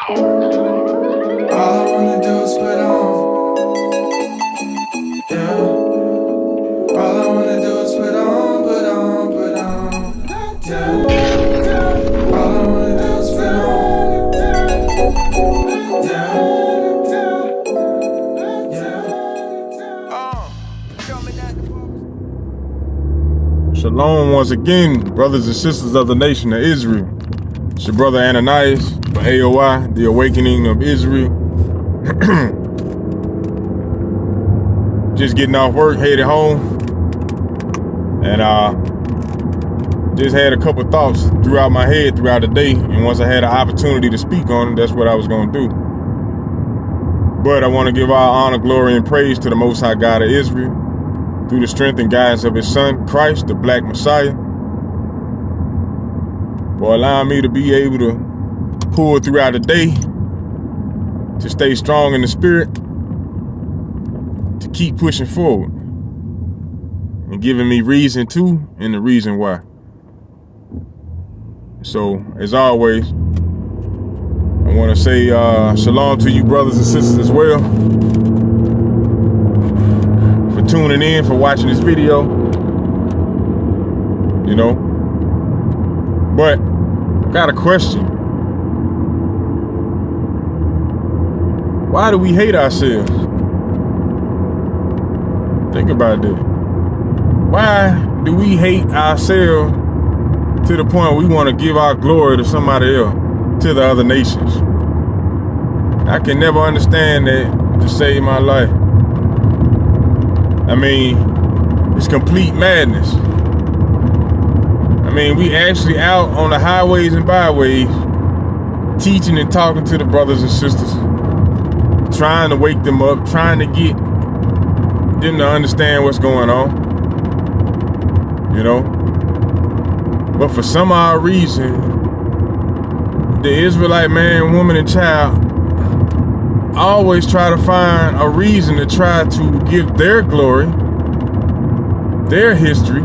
All I wanna do is put on, yeah. All I wanna do is put on, yeah. All I wanna do is put on, yeah. Shalom once again, brothers and sisters of the nation of Israel. It's your brother Ananias for A.O.I, the Awakening of Israel. Just getting off work, headed home. And just had a couple thoughts throughout my head throughout the day. And once I had an opportunity to speak on it, that's what I was going to do. But I want to give all honor, glory, and praise to the Most High God of Israel, through the strength and guidance of his son, Christ, the Black Messiah, for allowing me to be able to pull throughout the day, to stay strong in the spirit, to keep pushing forward, and giving me reason to and the reason why. So, as always, I want to say shalom to you brothers and sisters as well, for tuning in, for watching this video, you know. But got a question. Why do we hate ourselves? Think about that. Why do we hate ourselves to the point we want to give our glory to somebody else, to the other nations? I can never understand that to save my life. I mean, it's complete madness. I mean, we actually out on the highways and byways teaching and talking to the brothers and sisters, trying to wake them up, trying to get them to understand what's going on, you know. But for some odd reason, the Israelite man, woman, and child always try to find a reason to try to give their glory, their history,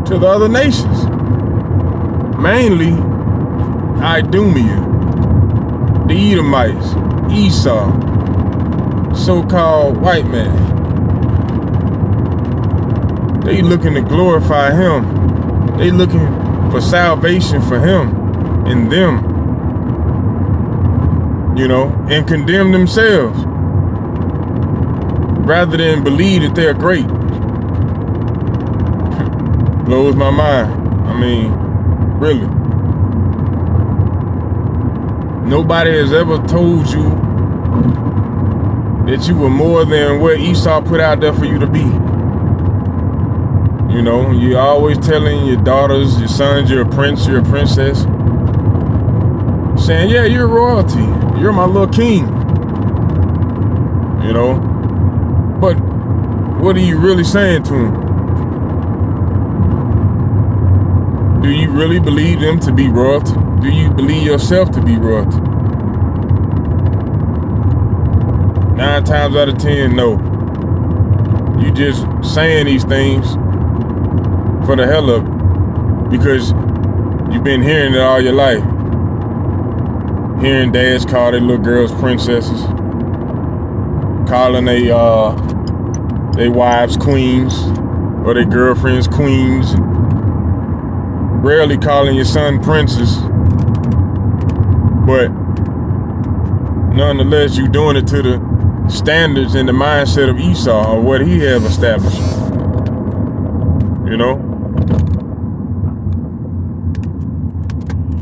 to the other nations. Mainly, Idumea, the Edomites, Esau, so-called white man. They looking to glorify him. They looking for salvation for him and them, you know, and condemn themselves rather than believe that they're great. Blows my mind. I mean, really. Nobody has ever told you that you were more than what Esau put out there for you to be. You know, you're always telling your daughters, your sons, you're a prince, you're a princess. Saying, yeah, you're royalty. You're my little king. You know? But what are you really saying to them? Do you really believe them to be royalty? Do you believe yourself to be royalty? 9 times out of 10, no. You just saying these things for the hell of it, because you've been hearing it all your life. Hearing dads call their little girls princesses, calling their wives queens, or their girlfriends queens, rarely calling your son princes, but nonetheless, you doing it to the standards and the mindset of Esau, or what he have established. You know?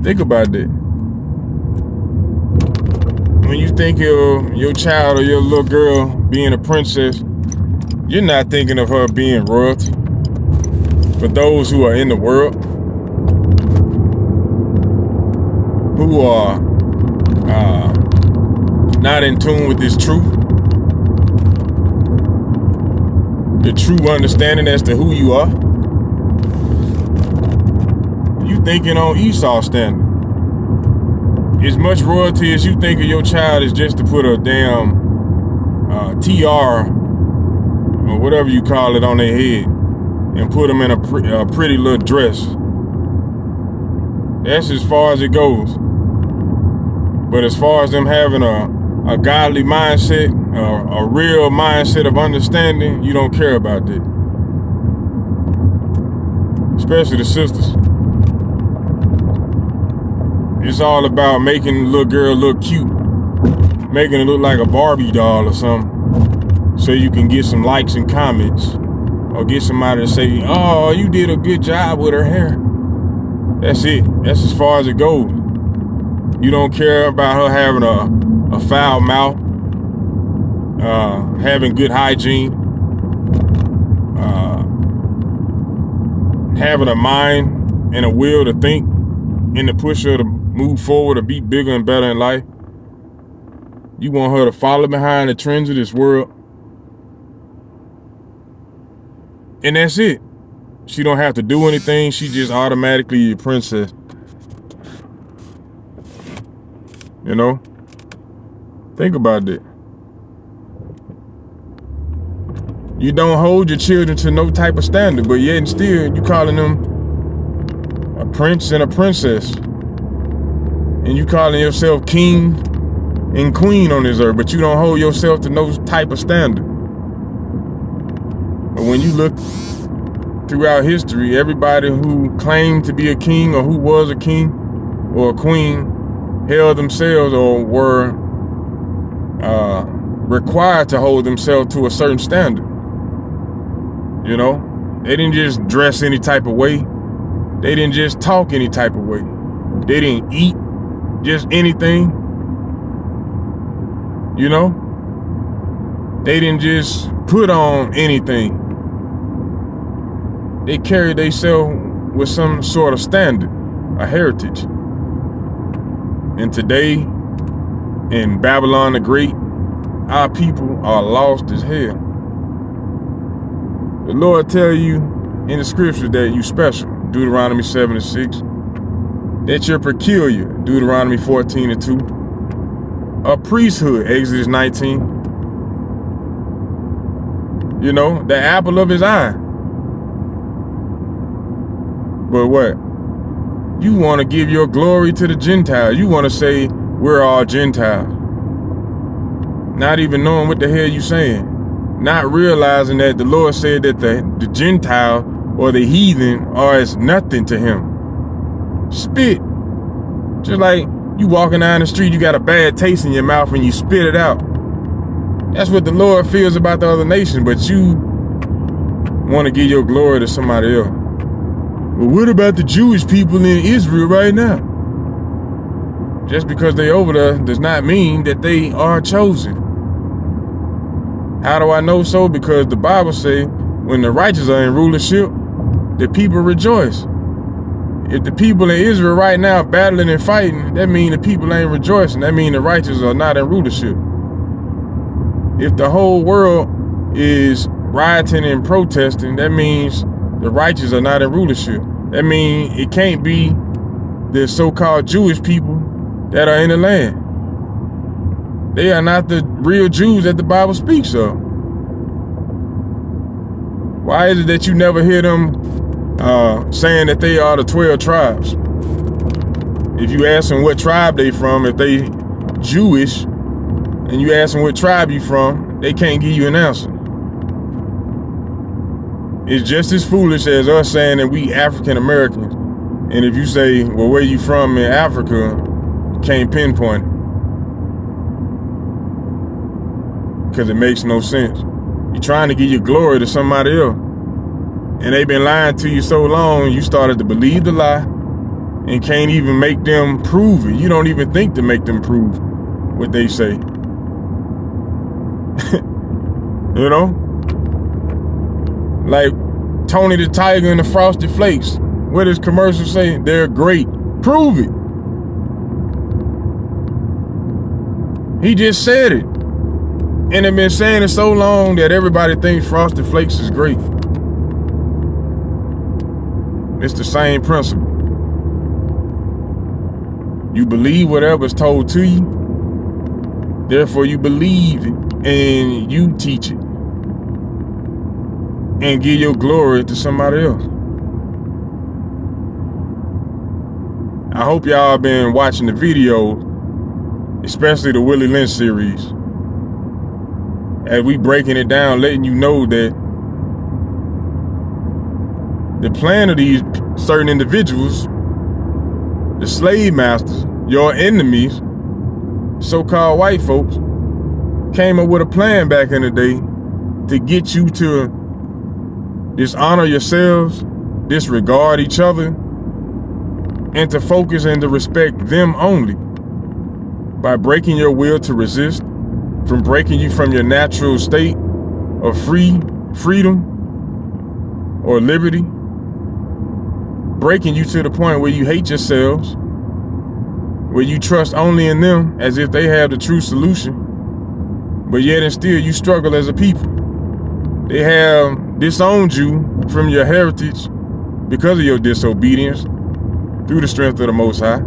Think about that. When you think of your child or your little girl being a princess, you're not thinking of her being royalty. For those who are in the world, who are not in tune with this truth, the true understanding as to who you are, you thinking on Esau's standard. As much royalty as you think of your child is just to put a damn tiara or whatever you call it on their head and put them in a pretty little dress. That's as far as it goes. But as far as them having a godly mindset, a real mindset of understanding, you don't care about that. Especially the sisters. It's all about making the little girl look cute, making it look like a Barbie doll or something, so you can get some likes and comments, or get somebody to say, "Oh, you did a good job with her hair." That's it. That's as far as it goes. You don't care about her having a foul mouth, having good hygiene, having a mind and a will to think and to push her to move forward or be bigger and better in life. You want her to follow behind the trends of this world. And that's it. She don't have to do anything. She just automatically a princess. You know? Think about that. You don't hold your children to no type of standard, but yet and still you calling them a prince and a princess. And you calling yourself king and queen on this earth, but you don't hold yourself to no type of standard. But when you look throughout history, everybody who claimed to be a king or who was a king or a queen held themselves or were required to hold themselves to a certain standard. You know, they didn't just dress any type of way. They didn't just talk any type of way. They didn't eat just anything. You know, they didn't just put on anything. They carried themselves with some sort of standard, a heritage. And today, in Babylon the Great, our people are lost as hell. The Lord tell you in the scriptures that you special, Deuteronomy 7:6, that you're peculiar, Deuteronomy 14:2, a priesthood, Exodus 19. You know, the apple of his eye. But what? You want to give your glory to the Gentiles. You want to say we're all Gentiles. Not even knowing what the hell you saying. Not realizing that the Lord said that the Gentile or the heathen are as nothing to him. Spit. Just like you walking down the street, you got a bad taste in your mouth and you spit it out. That's what the Lord feels about the other nation, but you want to give your glory to somebody else. Well, what about the Jewish people in Israel right now? Just because they over there does not mean that they are chosen. How do I know so? Because the Bible say when the righteous are in rulership, the people rejoice. If the people in Israel right now battling and fighting, that means the people ain't rejoicing. That means the righteous are not in rulership. If the whole world is rioting and protesting, that means the righteous are not in rulership. That means it can't be the so-called Jewish people that are in the land. They are not the real Jews that the Bible speaks of. Why is it that you never hear them saying that they are the 12 tribes? If you ask them what tribe they from, if they Jewish, and you ask them what tribe you from, they can't give you an answer. It's just as foolish as us saying that we African Americans. And if you say, well, where you from in Africa, you can't pinpoint it. Because it makes no sense. You're trying to give your glory to somebody else. And they've been lying to you so long, you started to believe the lie and can't even make them prove it. You don't even think to make them prove what they say. You know? Like Tony the Tiger and the Frosted Flakes. What does commercial say? They're great. Prove it. He just said it. And they've been saying it so long that everybody thinks Frosted Flakes is great. It's the same principle. You believe whatever's told to you, therefore you believe it and you teach it and give your glory to somebody else. I hope y'all been watching the videos especially the Willie Lynch series. As we breaking it down, letting you know that the plan of these certain individuals, the slave masters, your enemies, so-called white folks, came up with a plan back in the day to get you to dishonor yourselves, disregard each other, and to focus and to respect them only by breaking your will to resist, from breaking you from your natural state of freedom or liberty, breaking you to the point where you hate yourselves, where you trust only in them as if they have the true solution, but yet and still you struggle as a people. They have disowned you from your heritage because of your disobedience through the strength of the Most High.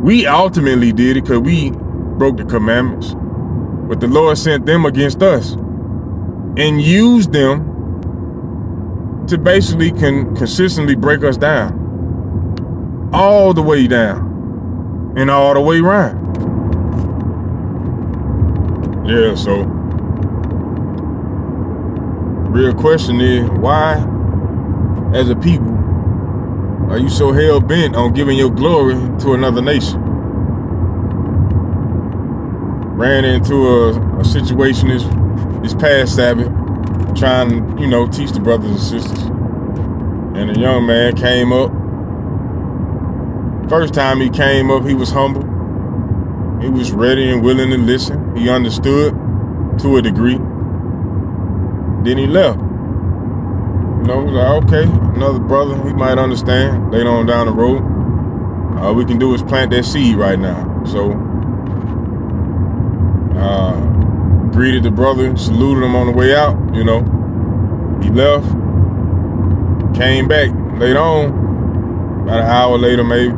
We ultimately did it because we broke the commandments, but the Lord sent them against us and used them to basically consistently break us down, all the way down and all the way around. Yeah, so real question is, why as a people are you so hell-bent on giving your glory to another nation? Ran into a situation this past Sabbath, trying to, teach the brothers and sisters. And a young man came up. First time he came up, he was humble. He was ready and willing to listen. He understood to a degree. Then he left. He was like, okay, another brother, he might understand later on down the road. All we can do is plant that seed right now. So, greeted the brother, saluted him on the way out, He left, came back later on, about an hour later maybe,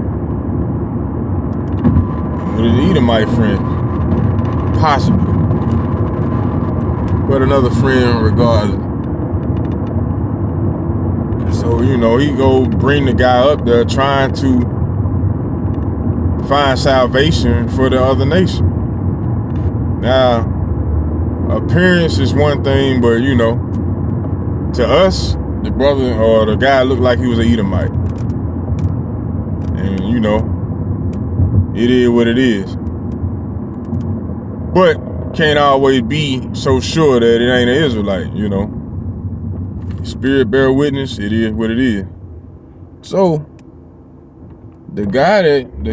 with an Edomite friend, possibly, but another friend regardless. So, he go bring the guy up there trying to find salvation for the other nation. Now, appearance is one thing, but to us, the brother or the guy looked like he was an Edomite. And it is what it is. But can't always be so sure that it ain't an Israelite, Spirit bear witness, it is what it is. So, the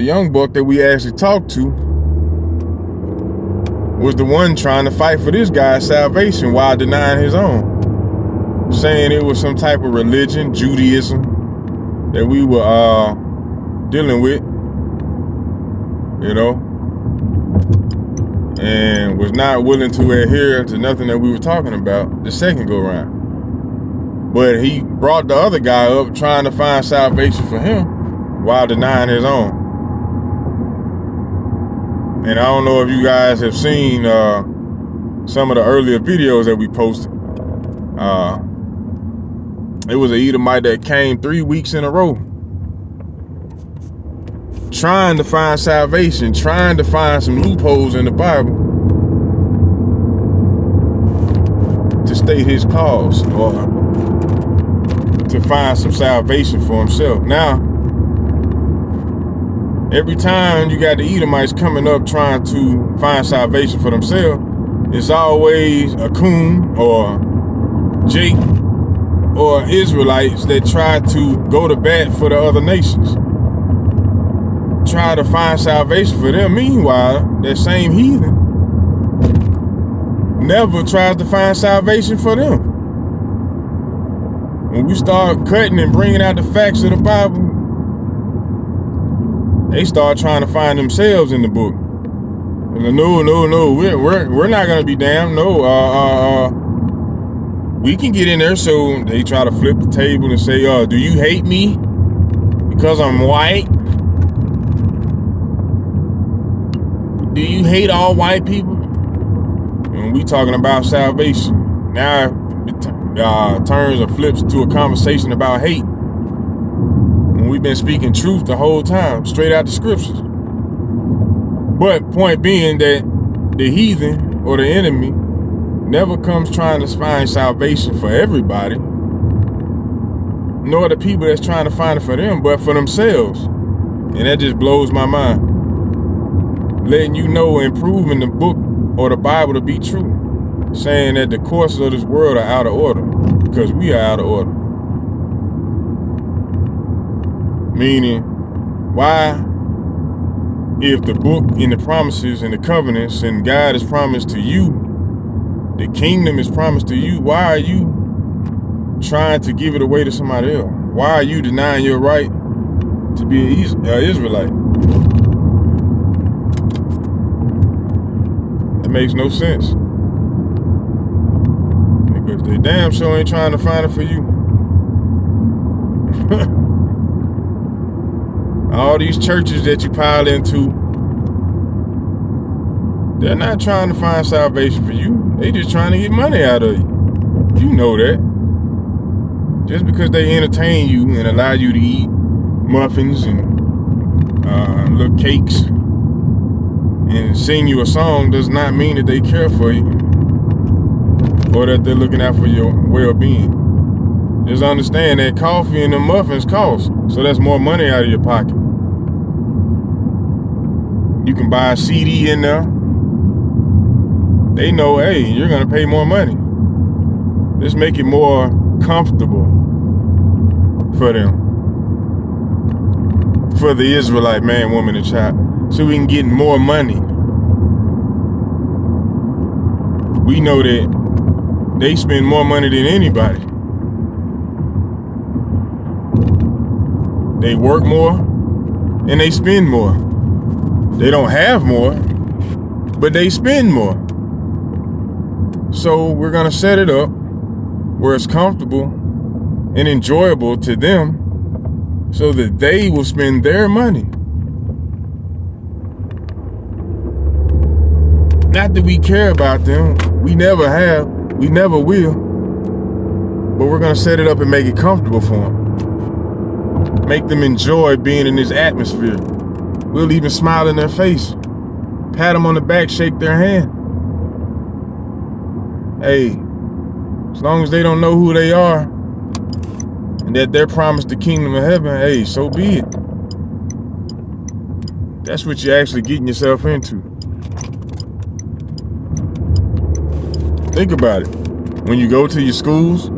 young buck that we actually talked to was the one trying to fight for this guy's salvation while denying his own. Saying it was some type of religion, Judaism, that we were dealing with, and was not willing to adhere to nothing that we were talking about the second go round. But he brought the other guy up trying to find salvation for him while denying his own. And I don't know if you guys have seen some of the earlier videos that we posted. It was an Edomite that came 3 weeks in a row trying to find salvation, trying to find some loopholes in the Bible to state his cause or to find some salvation for himself. Now, every time you got the Edomites coming up trying to find salvation for themselves, it's always a coon or Jake or Israelites that try to go to bat for the other nations. Try to find salvation for them. Meanwhile, that same heathen never tries to find salvation for them. When we start cutting and bringing out the facts of the Bible, they start trying to find themselves in the book. No, we're not gonna be damned. No, we can get in there. So they try to flip the table and say, do you hate me because I'm white? Do you hate all white people? And we talking about salvation. Now it turns or flips to a conversation about hate. When we've been speaking truth the whole time, straight out the scriptures. But point being that the heathen or the enemy never comes trying to find salvation for everybody, nor the people that's trying to find it for them, but for themselves. And that just blows my mind. Letting you know and proving the book or the Bible to be true. Saying that the courses of this world are out of order because we are out of order. Meaning, why, if the book and the promises and the covenants and God is promised to you, the kingdom is promised to you, why are you trying to give it away to somebody else? Why are you denying your right to be an Israelite? It makes no sense. Because they damn sure ain't trying to find it for you. All these churches that you pile into, they're not trying to find salvation for you. They just trying to get money out of you. You know that. Just because they entertain you and allow you to eat muffins and little cakes and sing you a song does not mean that they care for you or that they're looking out for your well-being. Just understand that coffee and the muffins cost, so that's more money out of your pocket. You can buy a CD in there. They know, hey, you're gonna pay more money. Just make it more comfortable for them. For the Israelite man, woman, and child. So we can get more money. We know that they spend more money than anybody. They work more and they spend more. They don't have more, but they spend more. So we're gonna set it up where it's comfortable and enjoyable to them so that they will spend their money. Not that we care about them. We never have. We never will. But we're going to set it up and make it comfortable for them. Make them enjoy being in this atmosphere. We'll even smile in their face. Pat them on the back, shake their hand. Hey, as long as they don't know who they are and that they're promised the kingdom of heaven, hey, so be it. That's what you're actually getting yourself into. Think about it. When you go to your schools,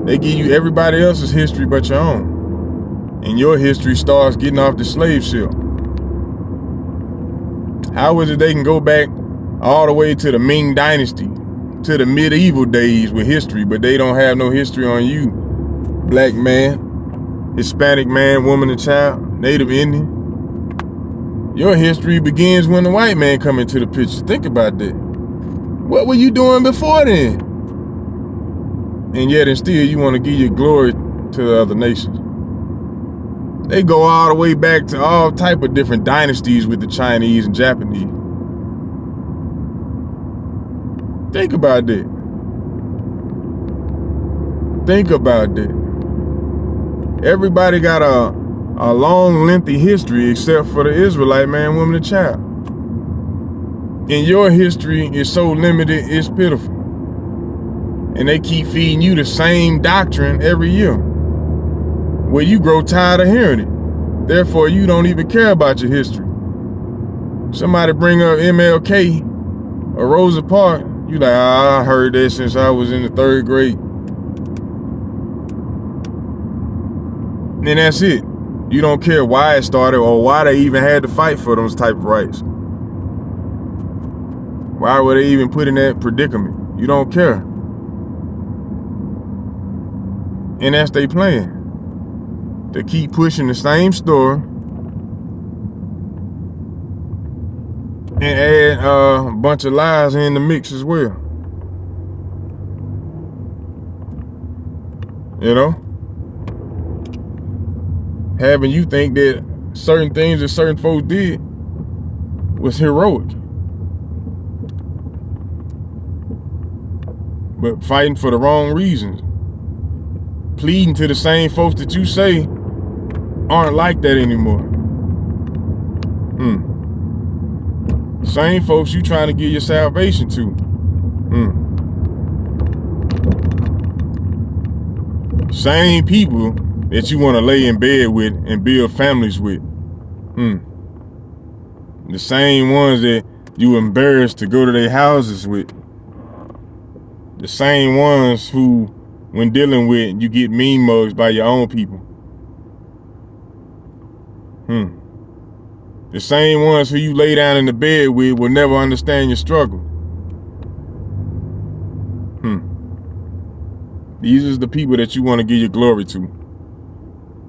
they give you everybody else's history but your own. And your history starts getting off the slave ship. How is it they can go back all the way to the Ming Dynasty, to the medieval days with history, but they don't have no history on you, black man, Hispanic man, woman, and child, Native Indian? Your history begins when the white man come into the picture. Think about that. What were you doing before then? And yet and still you want to give your glory to the other nations. They go all the way back to all type of different dynasties with the Chinese and Japanese. Think about that. Think about that. Everybody got a long, lengthy history except for the Israelite man, woman, and child. And your history is so limited, it's pitiful. And they keep feeding you the same doctrine every year. Well, you grow tired of hearing it. Therefore, you don't even care about your history. Somebody bring up MLK or Rosa Parks, you like, I heard that since I was in the 3rd grade. And that's it. You don't care why it started or why they even had to fight for those type of rights. Why were they even put in that predicament? You don't care. And that's their plan. To keep pushing the same story and add a bunch of lies in the mix as well. You know? Having you think that certain things that certain folks did was heroic. But fighting for the wrong reasons. Pleading to the same folks that you say aren't like that anymore. Same folks you trying to give your salvation to. Same people that you want to lay in bed with and build families with. The same ones that you embarrassed to go to their houses with. The same ones who, when dealing with, you get mean mugs by your own people. The same ones who you lay down in the bed with will never understand your struggle. These are the people that you want to give your glory to.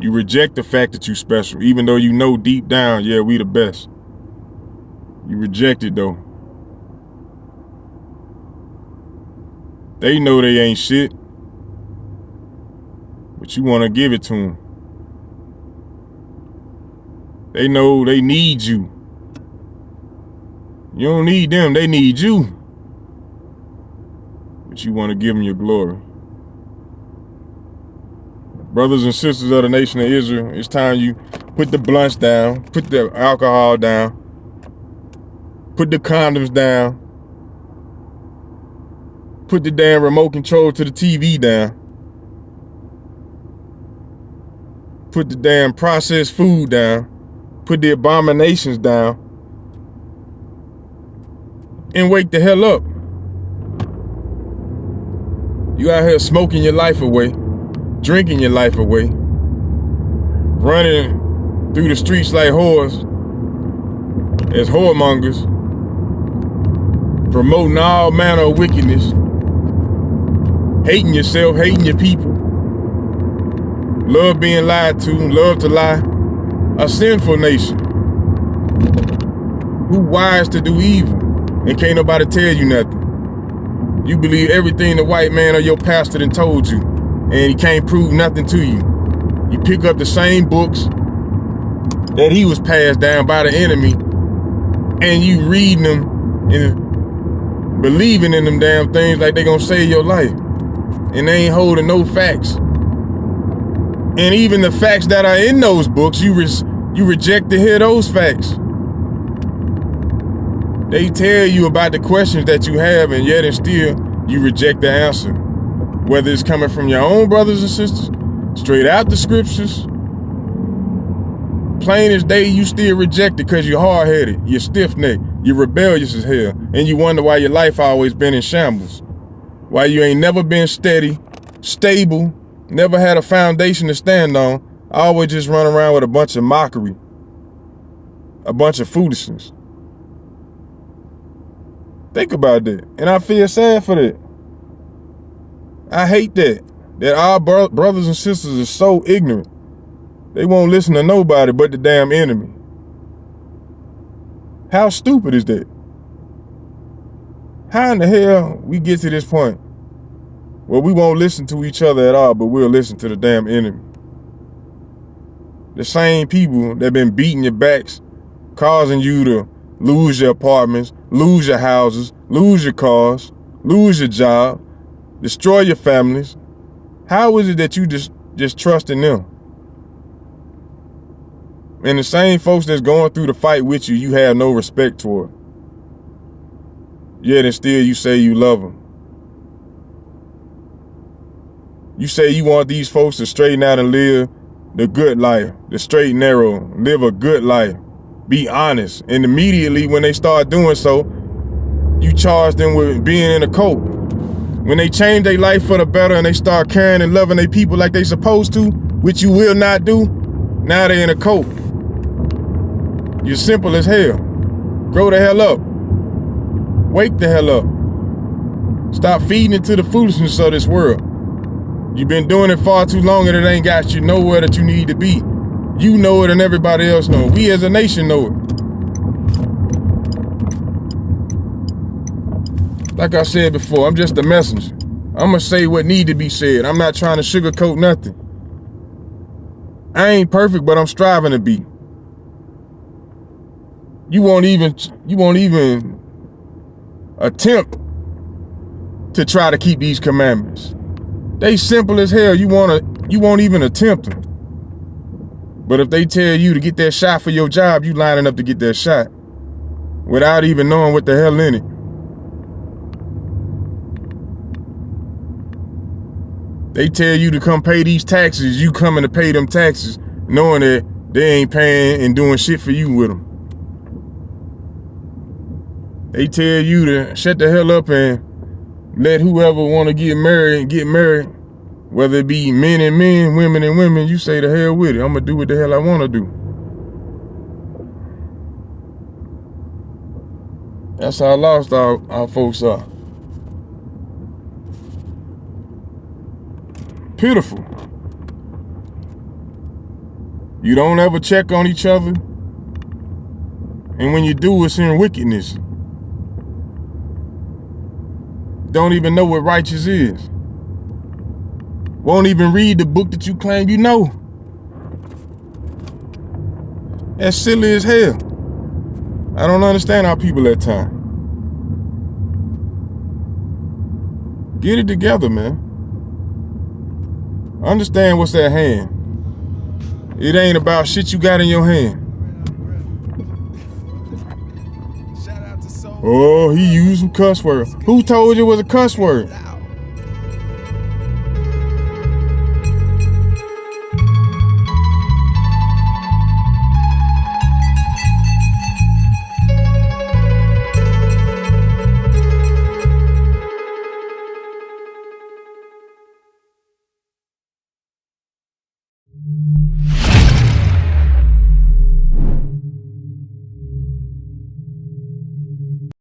You reject the fact that you're special, even though you know deep down, yeah, we the best. You reject it though. They know they ain't shit, but you want to give it to them. They know they need you. You don't need them, they need you. But you want to give them your glory. Brothers and sisters of the nation of Israel, it's time you put the blunts down, put the alcohol down, put the condoms down, put the damn remote control to the TV down, put the damn processed food down, put the abominations down, and wake the hell up. You out here smoking your life away, drinking your life away, running through the streets like whores, as whoremongers, promoting all manner of wickedness, hating yourself, hating your people, love being lied to, love to lie, a sinful nation, who wise to do evil, and can't nobody tell you nothing. You believe everything the white man or your pastor done told you, and he can't prove nothing to you. You pick up the same books that he was passed down by the enemy, and you reading them and believing in them damn things like they gonna save your life. And they ain't holding no facts. And even the facts that are in those books, you reject to hear those facts. They tell you about the questions that you have, and yet and still you reject the answer. Whether it's coming from your own brothers and sisters, straight out the scriptures, plain as day, you still reject it because you're hard-headed, you're stiff-necked, you're rebellious as hell, and you wonder why your life always been in shambles. Why you ain't never been steady, stable, never had a foundation to stand on, always just run around with a bunch of mockery, a bunch of foolishness. Think about that, and I feel sad for that. I hate that our brothers and sisters are so ignorant. They won't listen to nobody but the damn enemy. How stupid is that? How in the hell we get to this point? Well, we won't listen to each other at all, but we'll listen to the damn enemy. The same people that been beating your backs, causing you to lose your apartments, lose your houses, lose your cars, lose your job, destroy your families. How is it that you just trust in them? And the same folks that's going through the fight with you, you have no respect toward. Yet and still you say you love them. You say you want these folks to straighten out and live the good life, the straight and narrow, live a good life, be honest. And immediately when they start doing so, you charge them with being in a cult. When they change their life for the better and they start caring and loving their people like they supposed to, which you will not do, now they in a cult. You're simple as hell. Grow the hell up. Wake the hell up. Stop feeding into the foolishness of this world. You've been doing it far too long and it ain't got you nowhere that you need to be. You know it and everybody else know it. We as a nation know it. Like I said before, I'm just a messenger. I'm gonna say what need to be said. I'm not trying to sugarcoat nothing. I ain't perfect, but I'm striving to be. You won't even attempt to try to keep these commandments. They simple as hell. You won't even attempt them. But if they tell you to get that shot for your job, you lining up to get that shot. without even knowing what the hell in it. They tell you to come pay these taxes, you coming to pay them taxes, knowing that they ain't paying and doing shit for you with them. They tell you to shut the hell up and let whoever want to get married, whether it be men and men, women and women. You say the hell with it. I'm gonna do what the hell I want to do. That's how lost our folks are. Pitiful. You don't ever check on each other, and when you do, it's in wickedness. Don't even know what righteous is. Won't even read the book that you claim you know. That's silly as hell. I don't understand our people at times. Get it together, man. Understand what's at hand. It ain't about shit you got in your hand. Oh, he used some cuss word. Who told you it was a cuss word?